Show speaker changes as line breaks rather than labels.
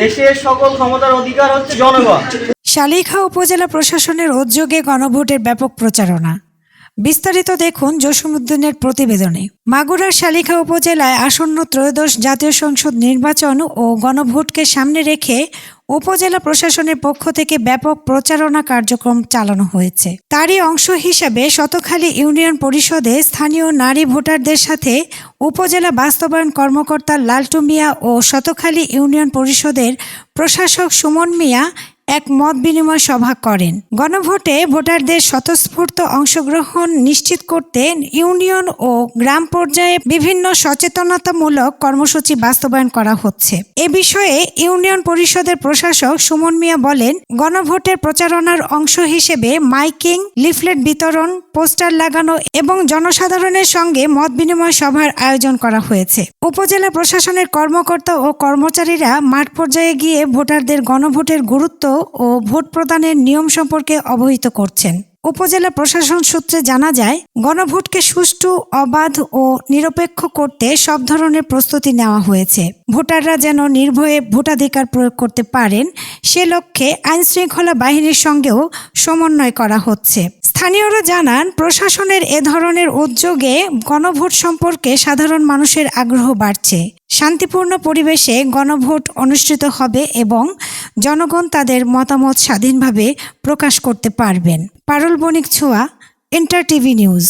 দেশের সকল ক্ষমতার অধিকার হচ্ছে জনগণ।
শালিখা উপজেলা প্রশাসনের উদ্যোগে গণভোটের ব্যাপক প্রচারণা। বিস্তারিত দেখুন জসীমউদ্দিনের প্রতিবেদনে। মাগুরার শালিখা উপজেলায় আসন্ন ত্রয়োদশ জাতীয় সংসদ নির্বাচন ও গণভোটকে সামনে রেখে উপজেলা প্রশাসনের পক্ষ থেকে ব্যাপক প্রচারণা কার্যক্রম চালানো হয়েছে। তারই অংশ হিসেবে শতখালী ইউনিয়ন পরিষদে স্থানীয় নারী ভোটারদের সাথে উপজেলা বাস্তবায়ন কর্মকর্তা লালটু মিয়া ও শতখালী ইউনিয়ন পরিষদের প্রশাসক সুমন মিয়া এক মত বিনিময় সভা করেন। গণভোটে ভোটারদের স্বতঃস্ফূর্ত অংশগ্রহণ নিশ্চিত করতে ইউনিয়ন ও গ্রাম পর্যায়ে বিভিন্ন সচেতনতামূলক কর্মসূচি বাস্তবায়ন করা হচ্ছে। এ বিষয়ে ইউনিয়ন পরিষদের প্রশাসক সুমন মিয়া বলেন, গণভোটের প্রচারণার অংশ হিসেবে মাইকিং, লিফলেট বিতরণ, পোস্টার লাগানো এবং জনসাধারণের সঙ্গে মত বিনিময় সভার আয়োজন করা হয়েছে। উপজেলা প্রশাসনের কর্মকর্তা ও কর্মচারীরা মাঠ পর্যায়ে গিয়ে ভোটারদের গণভোটের গুরুত্ব ও ভোট প্রদানের নিয়ম সম্পর্কে অবহিত করছেন। উপজেলা প্রশাসন সূত্রে জানা যায়, গণভোটকে সুষ্ঠু, অবাধ ও নিরপেক্ষ করতে সব ধরনের প্রস্তুতি নেওয়া হয়েছে। ভোটাররা যেন নির্ভয়ে ভোটাধিকার প্রয়োগ করতে পারেন সে লক্ষ্যে আইনশৃঙ্খলা বাহিনীর সঙ্গেও সমন্বয় করা হচ্ছে। স্থানীয়রা জানান, প্রশাসনের এ ধরনের উদ্যোগে গণভোট সম্পর্কে সাধারণ মানুষের আগ্রহ বাড়ছে। শান্তিপূর্ণ পরিবেশে গণভোট অনুষ্ঠিত হবে এবং জনগণ তাদের মতামত স্বাধীনভাবে প্রকাশ করতে পারবেন। পারুল বণিক ছোঁয়া, এন্টার টিভি নিউজ।